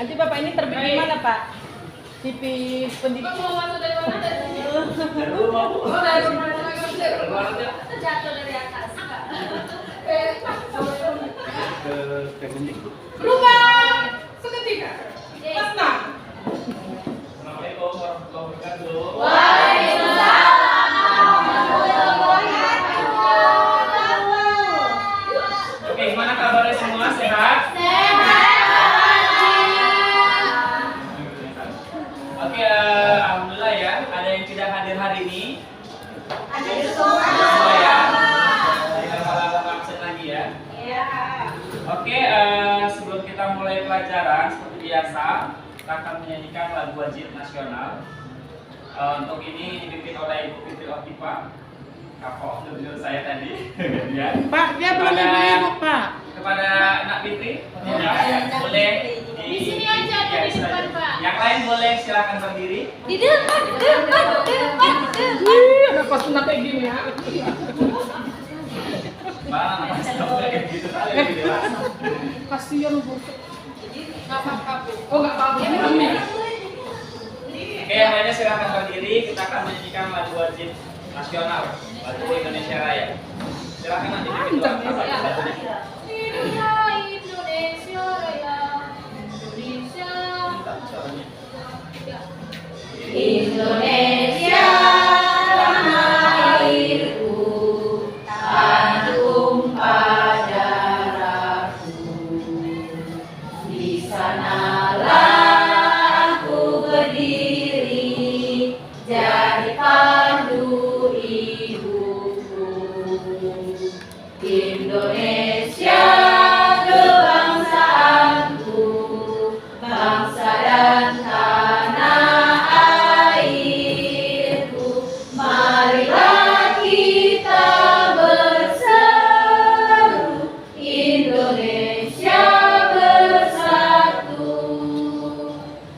Nanti Bapak ini terbit di mana, Pak? TV pendidikan. Mau masuk dari mana? Dari rumah, Bu. Oh, dari rumah. Jatuh dari atas. Ke Kemendik. Berubah seketika. Pas nah. Assalamualaikum warahmatullahi wabarakatuh. Oke, gimana kabarnya semua? Sehat? Oke, alhamdulillah ya. Ada yang tidak hadir hari ini? Semua ya. Tidak malah absen lagi ya. Oke, sebelum kita mulai pelajaran seperti biasa, kita akan menyanyikan lagu wajib nasional. Untuk ini dipimpin oleh Ibu Fitri Otipa, kapok menurut saya tadi. Ya. Pak, dia belum ibu, Pak. Kepada Nak Fitri, boleh Di sini aja, di depan, Pak. Yang lain boleh silakan berdiri. Di depan. Ada pas kayak gini ya. Mana masih kayak gitu kali ya. Kasihan Bu. Enggak apa-apa. Oh, enggak apa-apa. Oke, yang lainnya silakan berdiri. Kita akan menyanyikan lagu wajib nasional, lagu Indonesia Raya. Silakan nanti Mantap, lagunya. Indonesia Raya. Indonesia. Indonesia tanah airku, tanah tumpah darahku. Di sanalah aku berdiri, jadi pandu ibuku. Indonesia kebangsaanku, bangsa dan tanah airku. Marilah kita berseru, Indonesia bersatu.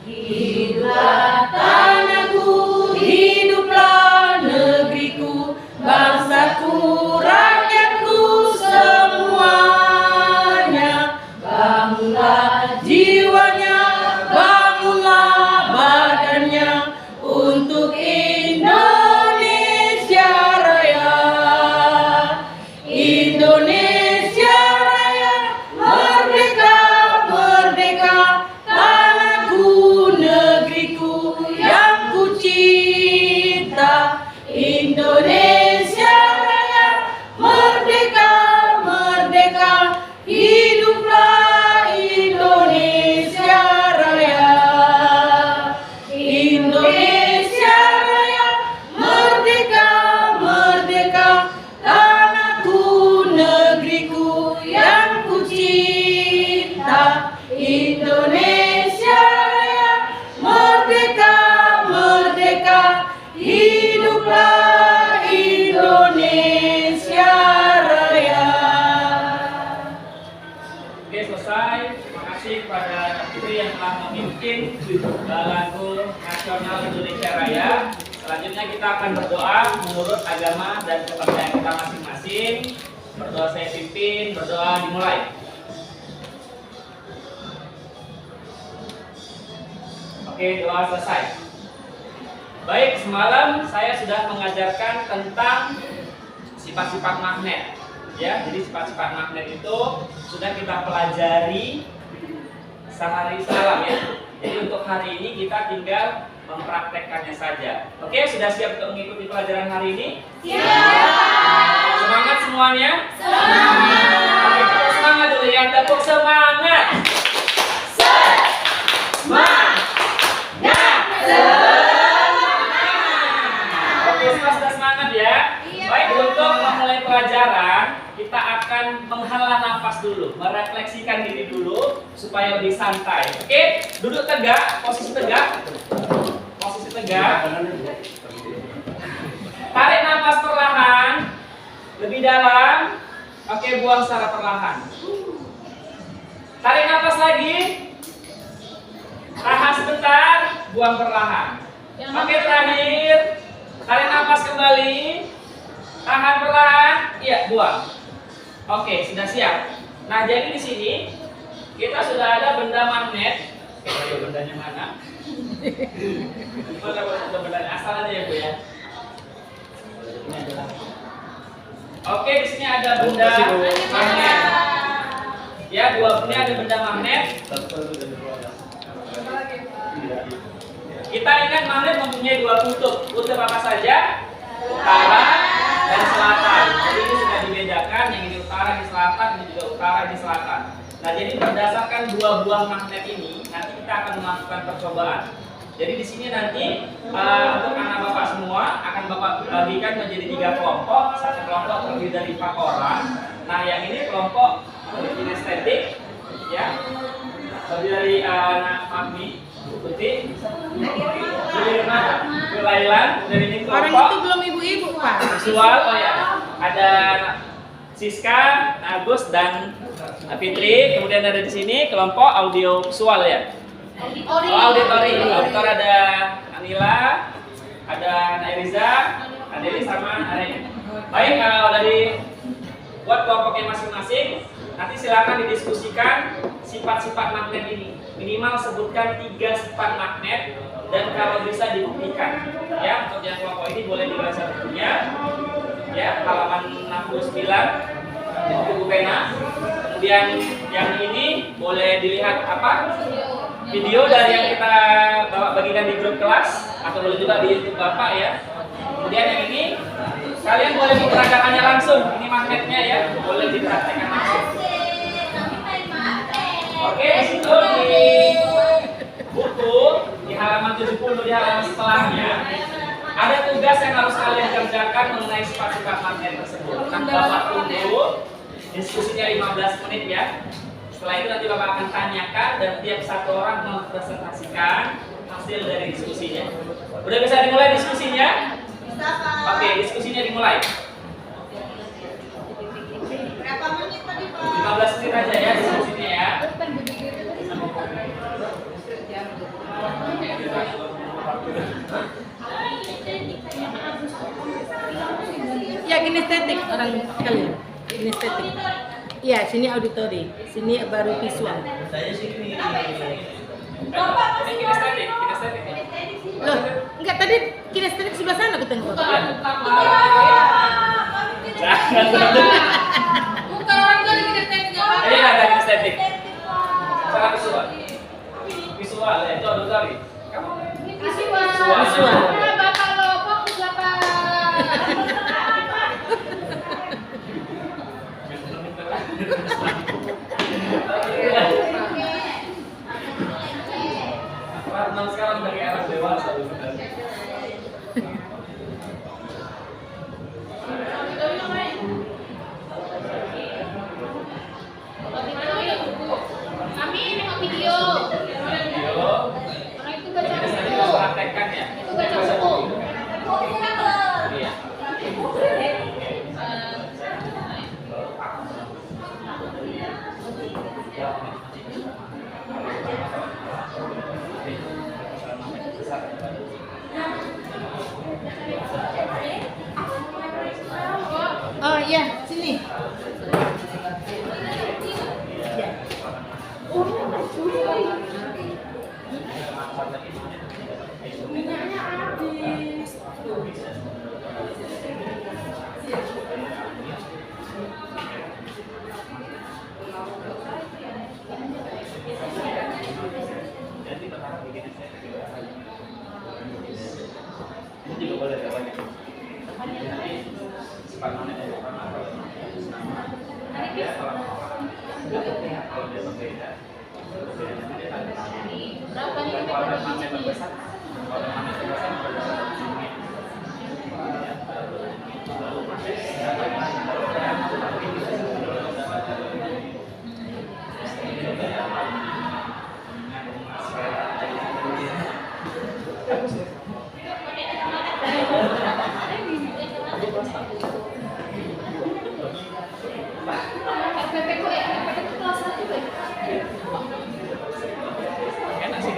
Hiduplah tanahku, hiduplah negeriku, bangsaku, rakyatku semuanya. Bangunlah jiwanya, bangunlah badannya untuk Indonesia Raya. Indonesia Raya, merdeka, merdeka, tanahku, negeriku yang ku cinta. Indonesia Raya, merdeka, merdeka, hiduplah Indonesia Raya. Indonesia Raya, merdeka, merdeka, tanahku, negeriku yang ku cinta. Indonesia Raya, merdeka, merdeka, hiduplah Indonesia Raya. Oke, selesai. Terima kasih kepada Nak Fitri yang telah memimpin lagu nasional Indonesia Raya. Selanjutnya kita akan berdoa menurut agama dan kepercayaan kita masing-masing. Berdoa saya pimpin, berdoa dimulai. Oke, doa selesai. Baik, semalam saya sudah mengajarkan tentang sifat-sifat magnet. Ya, jadi sifat-sifat magnet itu sudah kita pelajari sehari semalam ya. Jadi untuk hari ini kita tinggal mempraktekkannya saja. Oke, sudah siap untuk mengikuti pelajaran hari ini? Siap. Semangat semuanya? Semangat. Oke, kita semangat dulu ya. Tepuk semangat. Oke, semua sudah semangat ya? Iya. Baik, untuk memulai pelajaran kita akan menghela nafas dulu, merefleksikan diri dulu supaya lebih santai. Oke, duduk tegak, posisi tegak. Posisi tegak. Tarik nafas perlahan, lebih dalam. Oke, buang secara perlahan. Tarik nafas lagi. Tahan sebentar, buang perlahan. Oke, terakhir. Tarik nafas kembali. Tahan perlahan, iya, buang. Oke, sudah siap. Nah, jadi di sini kita sudah ada benda magnet Ayo bendanya mana? Mana bendanya asal aja ya Bu ya. Oke, di sini ada benda magnet. Ya, ini ada benda magnet. Kita ingat magnet mempunyai dua kutub. Kutub apa saja? Utara dan selatan. Jadi ini sudah dibedakan, yang ini utara, ini selatan, ini juga utara, ini selatan. Nah, jadi berdasarkan dua buah magnet ini, nanti kita akan melakukan percobaan. Jadi di sini nanti untuk anak bapak semua akan bapak bagikan menjadi 3 kelompok. Satu kelompok terdiri dari 4 orang. Nah, yang ini kelompok kinestetik, ya, terdiri dari anak Fahmi, Putih, Lailan, dan ini Orang kelompok itu belum ibu-ibu, Pak. visual. Oh ya, ada Siska, Agus, dan Fitri. Kemudian ada di sini kelompok audio visual ya. Oh, auditori. Auditor ada Anila, ada Nairiza, Adeli sama Arenya. Baik, kalau dari buat kelompoknya masing-masing, nanti silakan didiskusikan sifat-sifat magnet ini. Minimal sebutkan 3 sifat magnet dan kalau bisa dibuktikan. Ya, untuk yang kelompok ini boleh dibaca bukunya. Ya, halaman 69 buku pena. Kemudian yang ini boleh dilihat apa? Video dari yang kita bagikan di grup kelas atau boleh juga di YouTube Bapak ya. Kemudian yang ini kalian boleh mempraktekannya langsung. Ini magnetnya ya, boleh dipraktekkan langsung. Oke, di situ di buku di halaman 70 di halaman setelahnya ada tugas yang harus kalian kerjakan mengenai sifat-sifat magnet tersebut. Nanti Bapak tunggu diskusinya 15 menit ya. Setelah itu nanti Bapak akan tanyakan dan tiap satu orang mempresentasikan hasil dari diskusinya. Udah bisa dimulai diskusinya? Oke, diskusinya dimulai. Berapa menit tadi, Pak? 15 menit aja ya diskusinya ya. Ya, kinestetik orang kalian. Kinestetik. Iya, sini auditori, sini baru visual. Saya sini. Ini kinestetik, kinestetik ya. Loh, enggak tadi kinestetik sebelah sana ketemu. Jangan. Bukan orang tua lagi estetik apa? Ini ada kinestetik. Cara visual. Visual ya, itu auditori. Kamu Visual. Bapak lo fokus Bapak. Teman sekarang udah kayak anak dewasa Kami nengok video. Orang itu baca buku. praktekkan ya. Itu baca buku. Iya. Oh iya, sini. Ini juga boleh banyak. Sifat mana yang ya, kalau dia berbeda, Berapa nih kalau ada magnet terbesar, kalau ada magnet terbesar enak sih.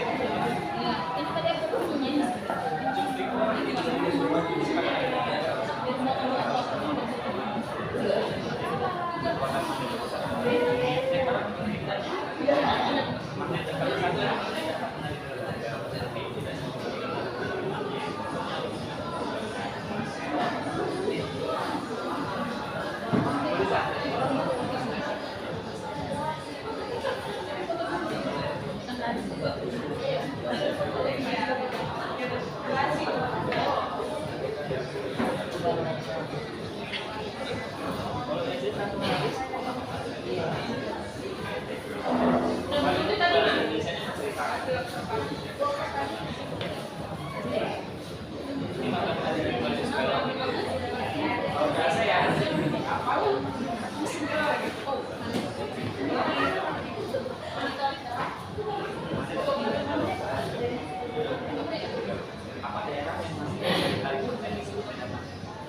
Apa daerah yang masih dari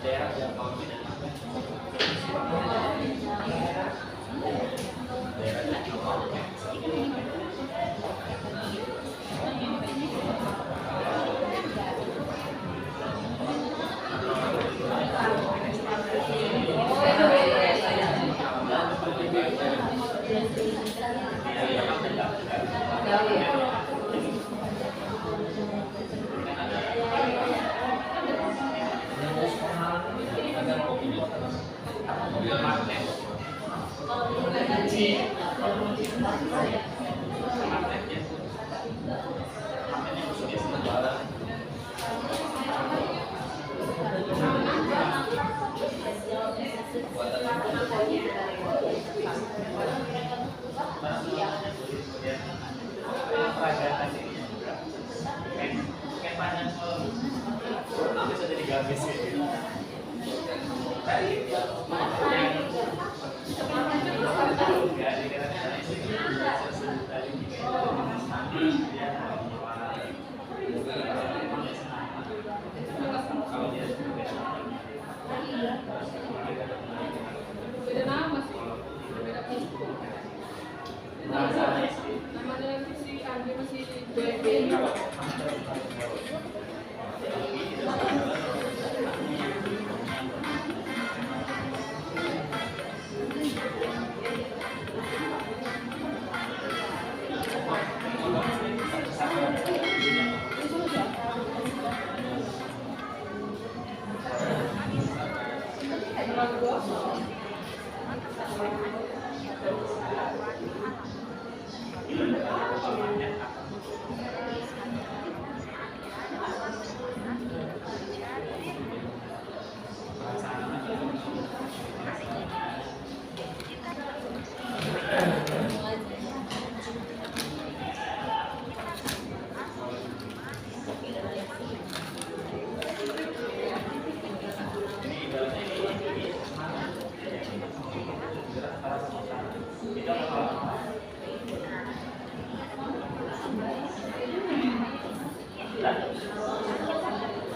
daerah yang kau tidak Beda nama sih. Beda pintu. Namanya si Andi masih BB.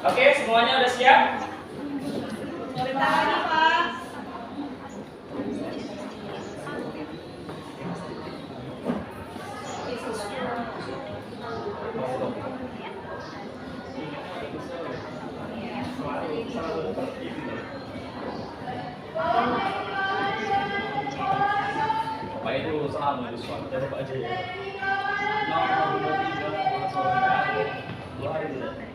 Oke, semuanya udah siap? Bentar lagi, Pak. Pak itu sama di suatu dari Pak aja ya. Dua hari dulu.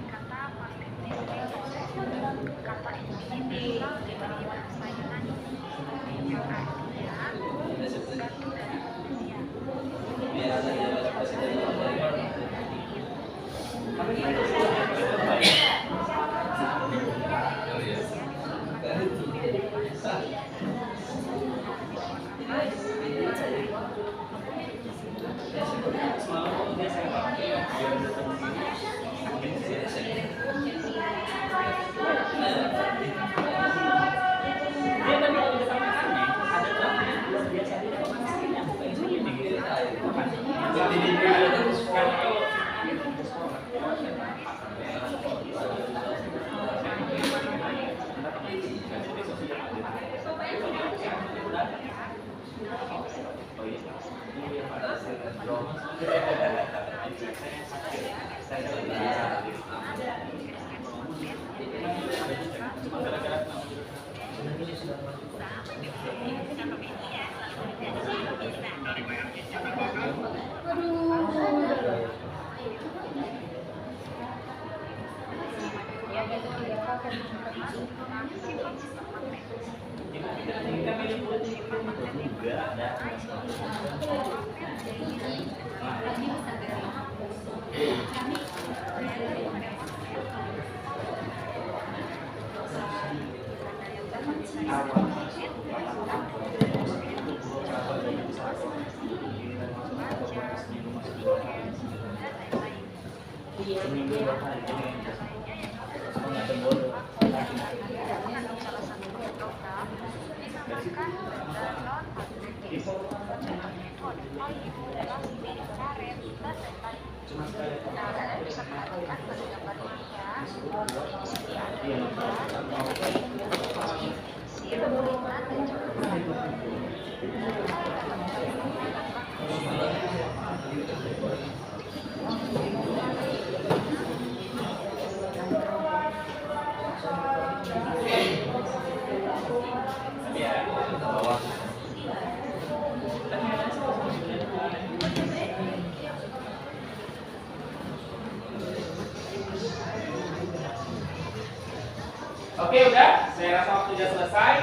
Oke, udah. Saya rasa waktu sudah selesai.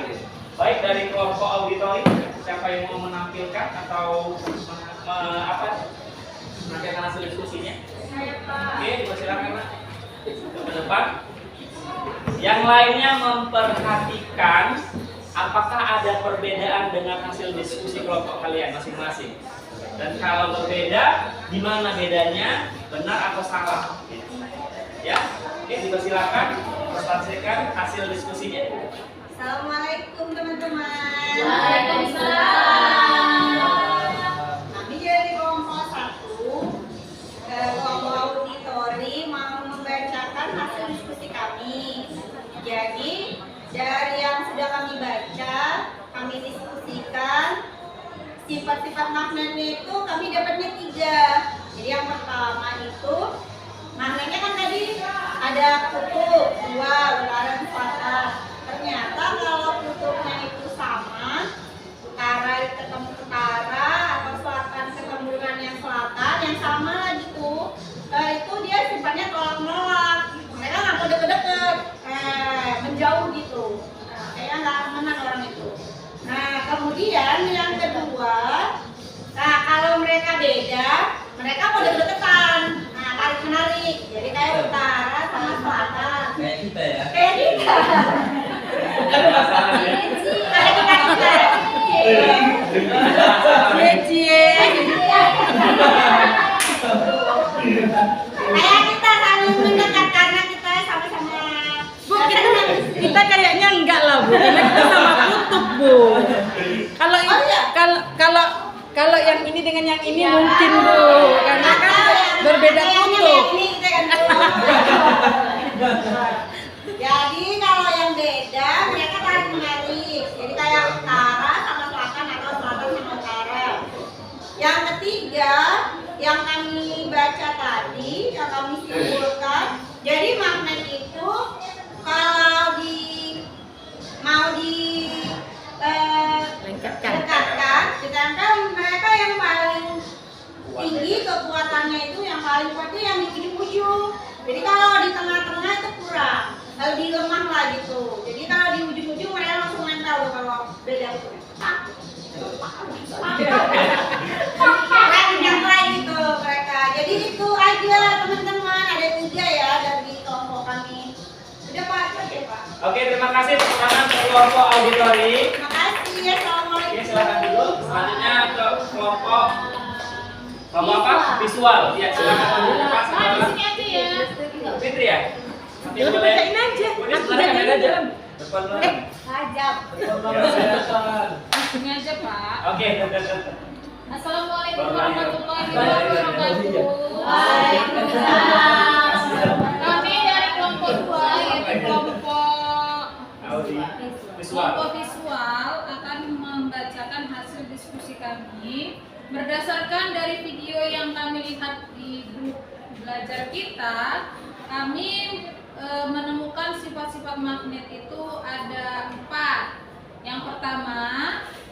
Baik, dari kelompok auditori, siapa yang mau menampilkan atau menampilkan hasil diskusinya? Oke, dipersilakan Nak. Ke depan. Yang lainnya memperhatikan apakah ada perbedaan dengan hasil diskusi kelompok kalian masing-masing. Dan kalau berbeda, di mana bedanya? Benar atau salah? Ya, oke, dipersilakan presentasikan hasil diskusinya. Assalamualaikum teman-teman. Waalaikumsalam. Kami dari kelompok 1, kelompok auditori mau membacakan hasil diskusi kami. Jadi dari yang sudah kami baca, kami diskusikan sifat-sifat magnetnya itu kami dapatnya 3. Jadi yang pertama itu magnetnya kan tadi ada kutub 2, utara dan selatan. Ternyata kalau kutubnya itu sama, utara ketemu utara atau selatan ketemu dengan yang selatan, yang sama lagi tuh, itu dia sifatnya tolak-menolak. Mereka nggak mau deket-deket, menjauh gitu. Nah, kayaknya nggak temenan orang itu. Nah, kemudian yang kedua, nah kalau mereka beda, mereka mau deket-deketan. Nah, tarik-menarik. Jadi kayak utara sama selatan. Kayak kita ya. Kayak kita. Ada masalah ya? Kayak kita. Kayak kita saling mendekat karena kita sama-sama. Bu, kita kayaknya enggak lah Bu, karena kita sama kutub Bu. Kalau Oh, iya? kalau yang ini dengan yang ini mungkin Bu, karena kan berbeda kutub. Jadi kalau yang beda mereka tarik menarik. Jadi kayak utara sama selatan atau selatan sama utara. Yang ketiga yang kami baca tadi, yang kami simpulkan, jadi magnet itu kalau mau dekatkan mereka yang paling tinggi kekuatannya itu yang paling kuatnya yang di ujung. Jadi kalau di tengah-tengah itu kurang, lebih lemah lah gitu. Jadi kalau di ujung-ujung mereka langsung nempel tuh kalau beda itu. Nempel gitu mereka. Jadi itu aja teman-teman, ada 3 ya dari kelompok kami. Udah Pak, aja Pak. Oke, terima kasih tepuk tangan untuk kelompok auditori. Terima kasih. Assalamualaikum. Oke, silakan dulu. Selanjutnya ke kelompok apa? Visual. Ya, silakan dulu Pak. Sini aja ya. Fitri ya? Ya udah bacain aja. Udah, Aku sebenarnya jagain kamera aja. aja. Depan dulu. Hajab. Sini aja Pak. Oke. Assalamualaikum warahmatullahi wabarakatuh. Waalaikumsalam. Kami dari kelompok 2 yaitu kelompok Visual. visual akan membacakan hasil diskusi kami berdasarkan dari video yang kami lihat di grup belajar kita. Kami menemukan sifat-sifat magnet itu ada 4. Yang pertama,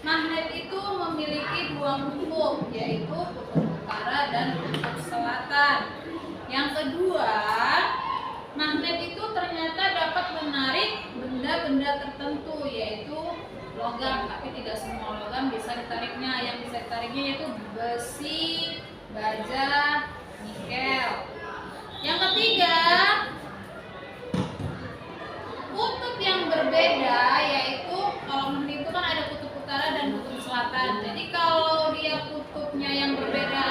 magnet itu memiliki 2 kutub, yaitu kutub utara dan kutub selatan. Yang kedua, magnet itu ternyata dapat menarik benda-benda tertentu, yaitu logam, tapi tidak semua logam bisa ditariknya. Yang bisa ditariknya yaitu besi, baja, nikel. Yang ketiga, kutub yang berbeda, yaitu kalau magnet itu kan ada kutub utara dan kutub selatan. Jadi kalau dia kutubnya yang berbeda,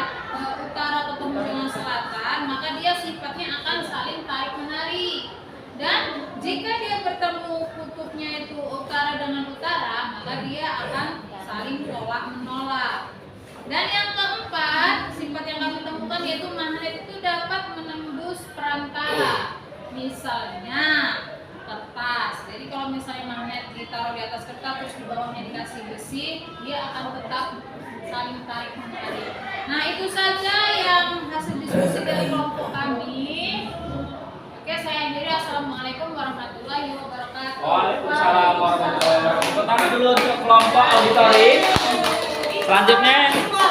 utara ketemu dengan selatan, maka dia sifatnya akan saling tarik menarik. Dan jika dia bertemu kutubnya itu utara dengan utara, maka dia akan taruh di atas kertas terus di bawahnya dikasih besi, dia akan tetap saling tarik menarik. Nah, itu saja yang hasil diskusi dari kelompok kami. Oke, saya akhiri. Assalamualaikum warahmatullahi wabarakatuh. Waalaikumsalam warahmatullahi wabarakatuh. Tepuk tangan dulu untuk kelompok auditori. Selanjutnya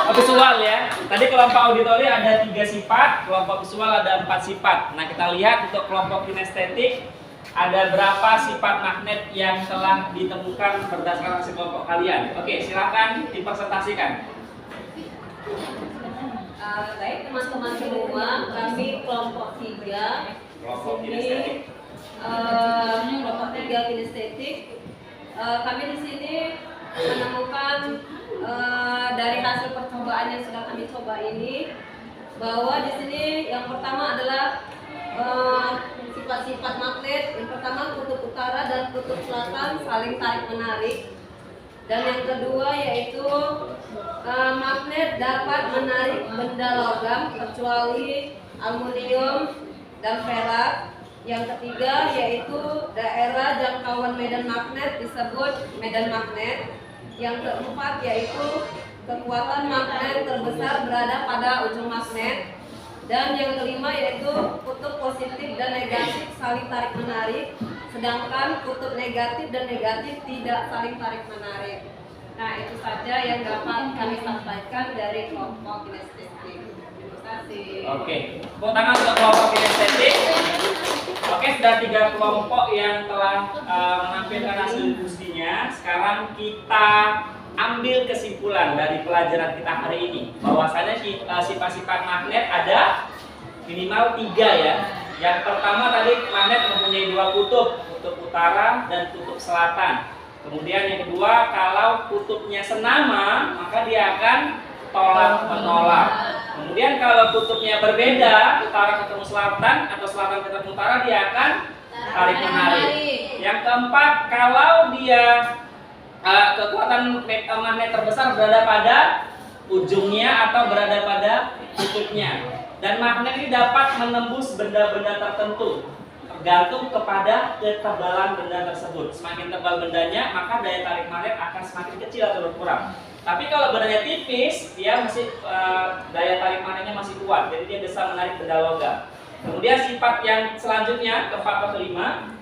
visual ya. Tadi kelompok auditori ada 3 sifat, kelompok visual ada 4 sifat. Nah, kita lihat untuk kelompok kinestetik ada berapa sifat magnet yang telah ditemukan berdasarkan hasil kelompok kalian. Oke, silakan dipresentasikan. Baik teman-teman semua, kami kelompok 3. Kelompok Ini kinestetik. kelompok 3 kinestetik. Kami di sini menemukan dari hasil percobaan yang sudah kami coba ini bahwa di sini yang pertama adalah sifat-sifat magnet. Yang pertama kutub utara dan kutub selatan saling tarik menarik. Dan yang kedua yaitu magnet dapat menarik benda logam kecuali aluminium dan perak. Yang ketiga yaitu daerah jangkauan medan magnet disebut medan magnet. Yang keempat yaitu kekuatan magnet terbesar berada pada ujung magnet. Dan yang kelima yaitu kutub positif dan negatif saling tarik menarik, sedangkan kutub negatif dan negatif tidak saling tarik menarik. Nah, itu saja yang dapat kami sampaikan dari kelompok kinestetik. Terima kasih. Oke, tepuk tangan untuk kelompok kinestetik. Oke, sudah 3 kelompok yang telah menampilkan hasil diskusinya. Sekarang kita ambil kesimpulan dari pelajaran kita hari ini. Bahwasanya sifat-sifat magnet ada minimal 3 ya. Yang pertama tadi magnet mempunyai 2 kutub, kutub utara dan kutub selatan. Kemudian yang kedua, kalau kutubnya senama, maka dia akan tolak menolak. Kemudian kalau kutubnya berbeda, utara ketemu selatan atau selatan ketemu utara, dia akan tarik menarik. Yang keempat, kalau dia kekuatan magnet terbesar berada pada ujungnya atau berada pada kutubnya. Dan magnet ini dapat menembus benda-benda tertentu tergantung kepada ketebalan benda tersebut. Semakin tebal bendanya, maka daya tarik magnet akan semakin kecil atau berkurang. Tapi kalau bendanya tipis, dia masih daya tarik magnetnya masih kuat, jadi dia bisa menarik benda logam. Kemudian sifat yang selanjutnya, keempat atau kelima,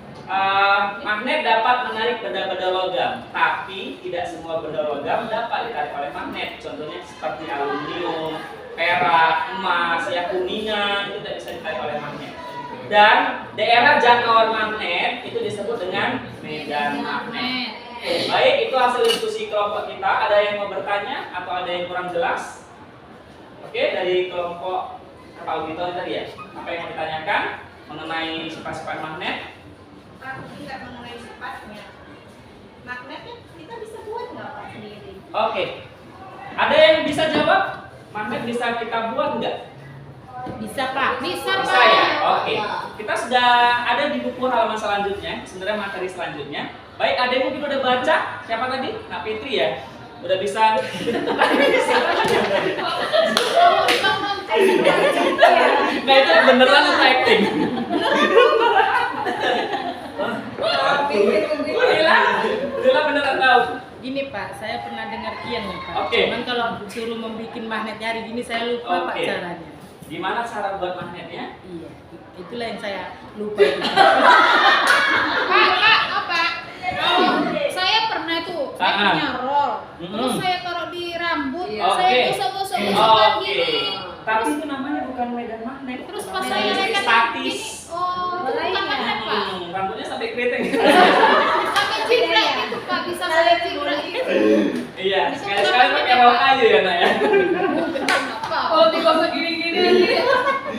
magnet dapat menarik benda-benda logam, tapi tidak semua benda logam dapat ditarik oleh magnet. Contohnya seperti aluminium, perak, emas, ya kuningan itu tidak bisa ditarik oleh magnet. Dan daerah jangkauan magnet itu disebut dengan medan magnet. Baik, itu hasil diskusi kelompok kita. Ada yang mau bertanya atau ada yang kurang jelas? Oke, dari kelompok auditor tadi ya. Apa yang mau ditanyakan mengenai sifat-sifat magnet? Pak, tidak mengenai sifatnya. Magnetnya kita bisa buat nggak Pak sendiri? Oke. Ada yang bisa jawab? Magnet bisa kita buat nggak? Bisa Pak. Bisa, Bisa Pak. ya? Oke. Kita sudah ada di buku halaman selanjutnya, sebenarnya materi selanjutnya. Baik, ada yang mungkin udah baca? Siapa tadi? Kak Fitri ya? Udah bisa? Nah itu beneran atau acting? Lila beneran tahu? Gini Pak, saya pernah dengar kian nih Pak. Oke. Cuman kalau suruh membuat magnet hari gini saya lupa Pak Oke. caranya. Gimana cara buat magnetnya? Iya, itulah yang saya lupa. Pak, apa? Kalau saya pernah itu, saya punya roll, terus saya taruh di rambut, saya gosok-gosok-gosokkan gini. Tapi itu namanya bukan medan magnet. Terus pas Namanya saya listrik naikkan statis. gini, oh, itu bukan magnet Pak. Rambutnya sampai keriting. Sampai cingkrek gitu Pak, bisa saya cingkrek gitu. Iya, sekali-sekali pakai roll kayu ya nak ya. Kalau digosok gini-gini,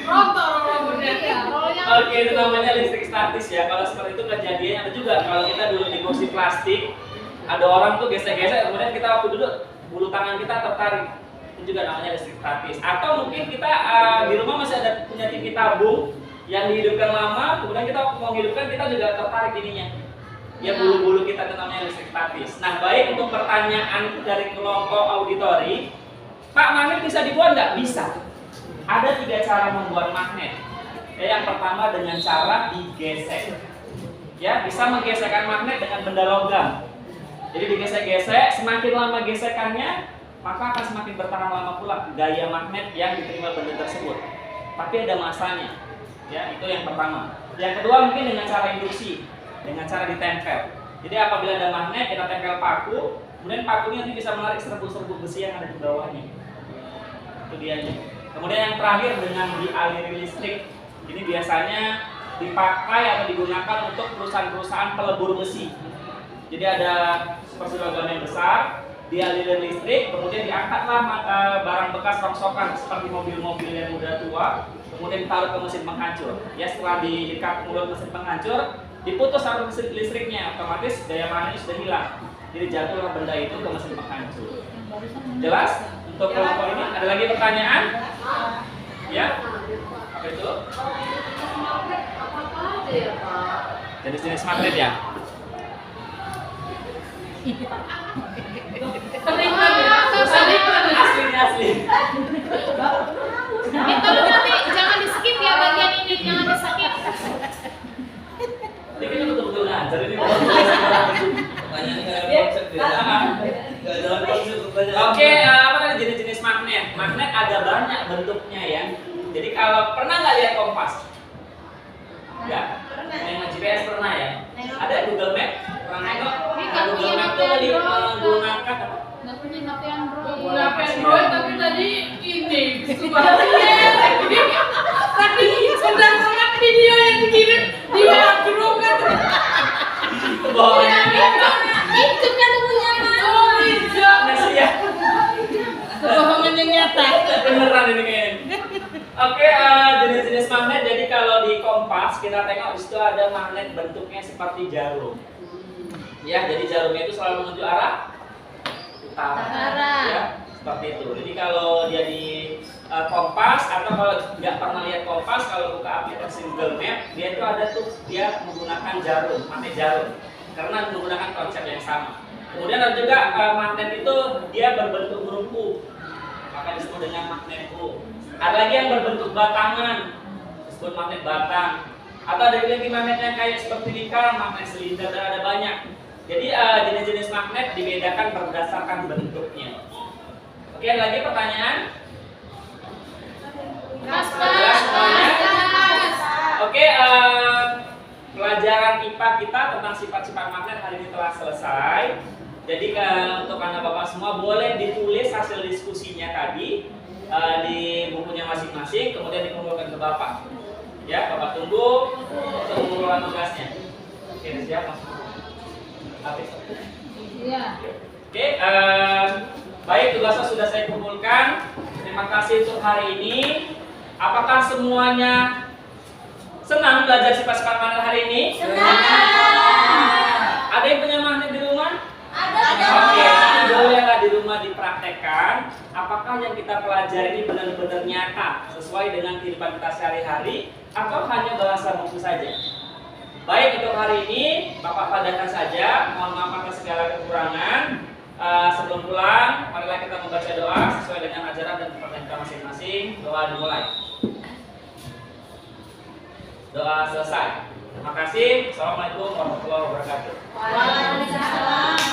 rontok rambutnya. Iya, rollnya. Oke, itu namanya listrik statis ya. Kalau seperti itu kejadiannya ada juga. Kalau kita dulu di kursi plastik, ada orang tuh gesek-gesek, kemudian kita waktu duduk bulu tangan kita tertarik. Itu juga namanya listrik statis. Atau mungkin kita di rumah masih ada punya TV tabung yang dihidupkan lama, kemudian kita mau hidupkan kita juga tertarik ininya. Ya bulu-bulu kita itu namanya listrik statis. Nah, baik untuk pertanyaan dari kelompok auditori, Pak, magnet bisa dibuat nggak? Bisa. Ada 3 cara membuat magnet. Ya, yang pertama dengan cara digesek. Ya, bisa menggesekkan magnet dengan benda logam. Jadi digesek-gesek, semakin lama gesekannya, maka akan semakin bertahan lama pula gaya magnet yang diterima benda tersebut. Tapi ada masanya, ya itu yang pertama. Yang kedua mungkin dengan cara induksi, dengan cara ditempel. Jadi apabila ada magnet kita tempel paku, kemudian pakunya nanti bisa menarik serbuk-serbuk besi yang ada di bawahnya. Itu dianya. Kemudian yang terakhir dengan dialiri listrik. Ini biasanya dipakai atau digunakan untuk perusahaan-perusahaan pelebur besi. Jadi ada seperti logam yang besar, dialiri listrik, kemudian diangkatlah barang bekas rongsokan seperti mobil-mobil yang udah tua, kemudian ditaruh ke mesin penghancur. Ya setelah diikat mulut mesin penghancur, diputus arus listriknya, otomatis daya magnetnya sudah hilang. Jadi jatuhlah benda itu ke mesin penghancur. Jelas? Untuk kelompok ini ada lagi pertanyaan? Ya? Apa itu? Apa aja ya Pak? Jenis-jenis magnet ya? Asli. Tolong nanti jangan di skip ya bagian ini, jangan di skip. Ini kita betul-betul ngajar ini. Oke, apa tadi jenis-jenis magnet? Magnet ada banyak bentuknya ya. Jadi kalau pernah nggak lihat kompas? Ya, yang GPS pernah ya? Ada Google Map? Pernah nengok? Google Map tuh menggunakan apa? Nggak punya HP Android. Punya Android tapi tadi ini sebenarnya tapi sudah ngeliat video yang dikirim di WA grup kan. Itu kan punya Oh iya. Nasi ya? Kebohongan yang nyata. Beneran ini kayaknya. Oke, jenis-jenis magnet. Jadi kalau di kompas kita tengok di situ ada magnet bentuknya seperti jarum. Ya, jadi jarumnya itu selalu menuju arah utara. Ya, seperti itu. Jadi kalau dia di kompas atau kalau nggak pernah lihat kompas, kalau buka aplikasi Google Map, dia itu ada tuh dia menggunakan jarum, magnet jarum, karena menggunakan konsep yang sama. Kemudian ada juga magnet itu dia berbentuk huruf U, maka disebut dengan magnet U. Ada lagi yang berbentuk batangan, disebut magnet batang. Atau ada lagi magnet yang kayak seperti lingkaran, magnet silinder, dan ada banyak. Jadi jenis-jenis magnet dibedakan berdasarkan bentuknya. Oke, ada lagi pertanyaan? Jelas semuanya? Oke, pelajaran IPA kita tentang sifat-sifat magnet hari ini telah selesai. Jadi untuk anak bapak semua boleh ditulis hasil diskusinya tadi di bukunya masing-masing, kemudian dikumpulkan ke bapak. Ya, bapak tunggu untuk mengumpulkan tugasnya. Oke, siap mas? Habis. Iya. Oke, baik, tugasnya sudah saya kumpulkan. Terima kasih untuk hari ini. Apakah semuanya senang belajar sifat-sifat magnet hari ini? Ada yang punya magnet di rumah? Oke, nanti bolehlah di rumah dipraktekkan. Apakah yang kita pelajari ini benar-benar nyata sesuai dengan kehidupan kita sehari-hari atau hanya bahasa buku saja? Baik, untuk hari ini Bapak padamkan saja. Mohon maaf atas segala kekurangan. Sebelum pulang, marilah kita membaca doa sesuai dengan ajaran dan kepercayaan kita masing-masing. Doa dimulai. Doa selesai. Terima kasih. Assalamualaikum warahmatullahi wabarakatuh. Waalaikumsalam.